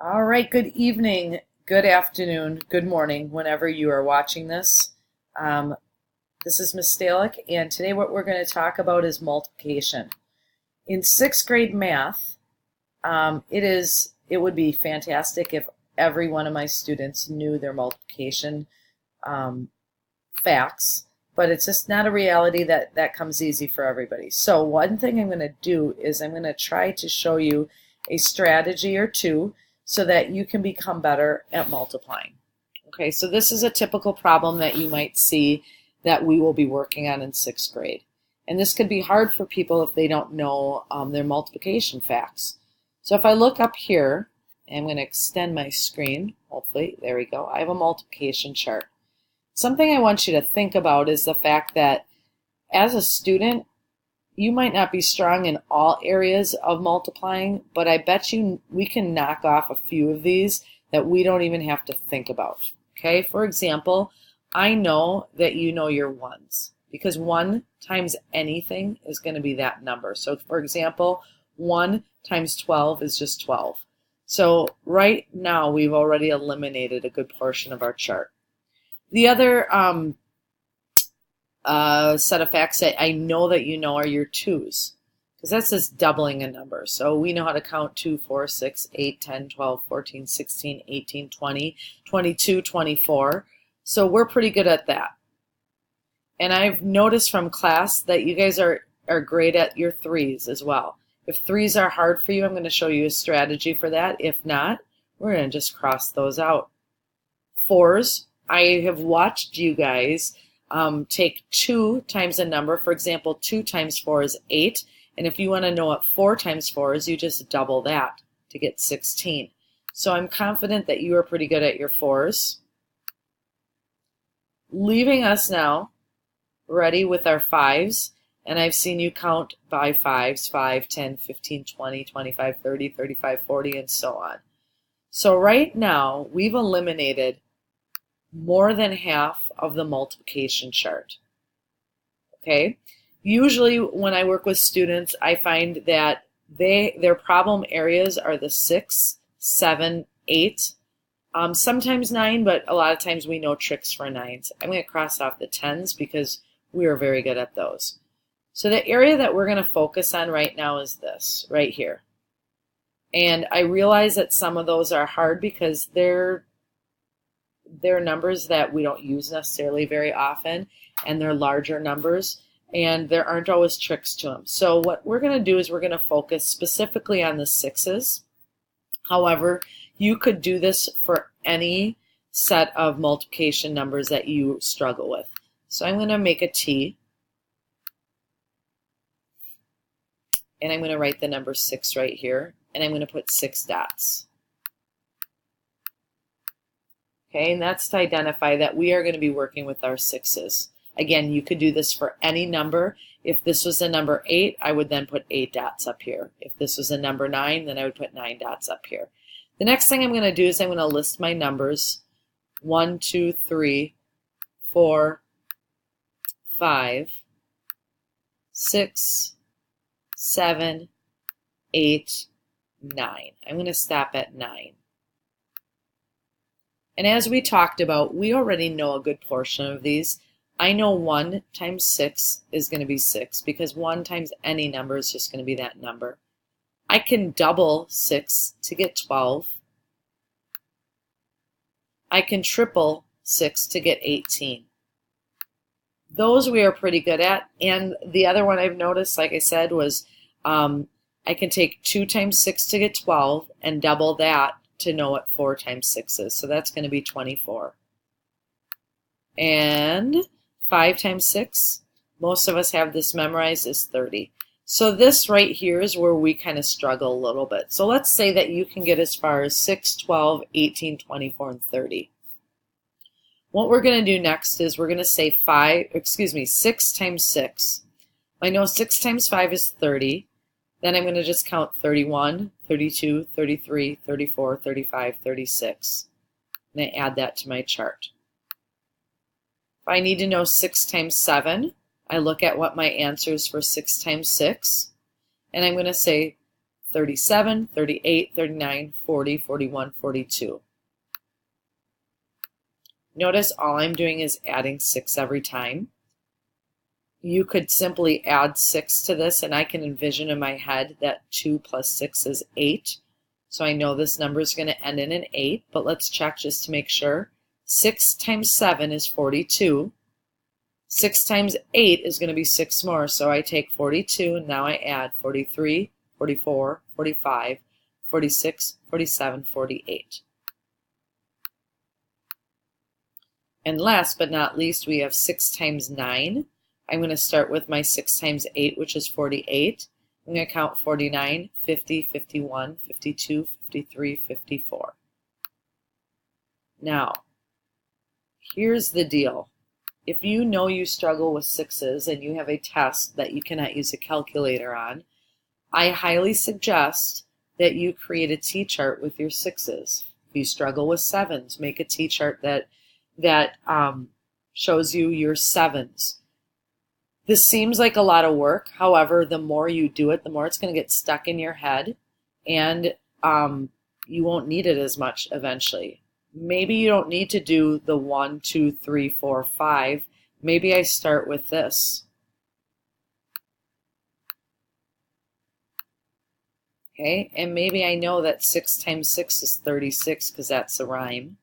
All right, good evening, good afternoon, good morning, whenever you are watching this. Um, this is Miss Stalick, and today what we're going to talk about is multiplication. In sixth grade math, it would be fantastic if every one of my students knew their multiplication um, facts, but it's just not a reality that comes easy for everybody. So one thing I'm going to do is I'm going to try to show you a strategy or two so that you can become better at multiplying. Okay, so this is a typical problem that you might see that we will be working on in sixth grade. And this could be hard for people if they don't know their multiplication facts. So if I look up here, I'm going to extend my screen, hopefully, there we go. I have a multiplication chart. Something I want you to think about is the fact that as a student, you might not be strong in all areas of multiplying, but I bet you we can knock off a few of these that we don't even have to think about. Okay, for example, I know that you know your ones because 1 times anything is going to be that number. So for example, 1 times 12 is just 12. So right now we've already eliminated a good portion of our chart. The other set of facts that I know that you know are your twos, because that's just doubling a number. So we know how to count 2, 4, 6, 8, 10, 12, 14, 16, 18, 20, 22, 24. So we're pretty good at that. And I've noticed from class that you guys are great at your threes as well. If threes are hard for you, I'm going to show you a strategy for that. If not, we're going to just cross those out. Fours, I have watched you guys take 2 times a number. For example, 2 times 4 is 8. And if you want to know what 4 times 4 is, you just double that to get 16. So I'm confident that you are pretty good at your fours. Leaving us now ready with our fives. And I've seen you count by fives, 5, 10, 15, 20, 25, 30, 35, 40, and so on. So right now, we've eliminated more than half of the multiplication chart. Okay? Usually when I work with students, I find that their problem areas are the 6, 7, 8, sometimes 9, but a lot of times we know tricks for 9s. I'm going to cross off the 10s because we are very good at those. So the area that we're going to focus on right now is this, right here. And I realize that some of those are hard because they're numbers that we don't use necessarily very often, and they're larger numbers, and there aren't always tricks to them. So what we're going to do is we're going to focus specifically on the 6s. However, you could do this for any set of multiplication numbers that you struggle with. So I'm going to make a T, and I'm going to write the number 6 right here, and I'm going to put 6 dots. Okay, and that's to identify that we are going to be working with our 6s. Again, you could do this for any number. If this was a number 8, I would then put 8 dots up here. If this was a number 9, then I would put 9 dots up here. The next thing I'm going to do is I'm going to list my numbers. 1, 2, 3, 4, 5, 6, 7, 8, 9. I'm going to stop at 9. And as we talked about, we already know a good portion of these. I know 1 times 6 is going to be 6 because 1 times any number is just going to be that number. I can double 6 to get 12. I can triple 6 to get 18. Those we are pretty good at. And the other one I've noticed, like I said, was I can take 2 times 6 to get 12 and double that to know what 4 times 6 is. So that's going to be 24. And 5 times 6, most of us have this memorized, is 30. So this right here is where we kind of struggle a little bit. So let's say that you can get as far as 6, 12, 18, 24, and 30. What we're going to do next is we're going to say 6 times 6. I know 6 times 5 is 30. Then I'm going to just count 31, 32, 33, 34, 35, 36. And I add that to my chart. If I need to know 6 times 7, I look at what my answer is for 6 times 6. And I'm going to say 37, 38, 39, 40, 41, 42. Notice all I'm doing is adding 6 every time. You could simply add 6 to this, and I can envision in my head that 2 plus 6 is 8. So I know this number is going to end in an 8, but let's check just to make sure. 6 times 7 is 42. 6 times 8 is going to be 6 more, so I take 42, and now I add 43, 44, 45, 46, 47, 48. And last but not least, we have 6 times 9. I'm going to start with my 6 times 8, which is 48. I'm going to count 49, 50, 51, 52, 53, 54. Now, here's the deal. If you know you struggle with 6s and you have a test that you cannot use a calculator on, I highly suggest that you create a T-chart with your 6s. If you struggle with 7s, make a T-chart that shows you your 7s. This seems like a lot of work. However, the more you do it, the more it's going to get stuck in your head, and you won't need it as much eventually. Maybe you don't need to do the 1, 2, 3, 4, 5. Maybe I start with this. Okay, and maybe I know that 6 times 6 is 36 because that's a rhyme.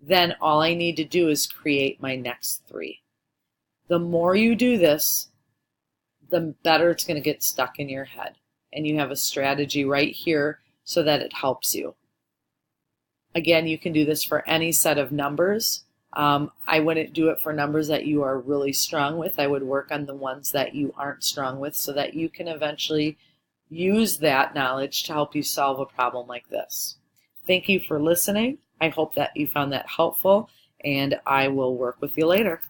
Then all I need to do is create my next 3. The more you do this, the better it's going to get stuck in your head. And you have a strategy right here so that it helps you. Again, you can do this for any set of numbers. I wouldn't do it for numbers that you are really strong with. I would work on the ones that you aren't strong with so that you can eventually use that knowledge to help you solve a problem like this. Thank you for listening. I hope that you found that helpful, and I will work with you later.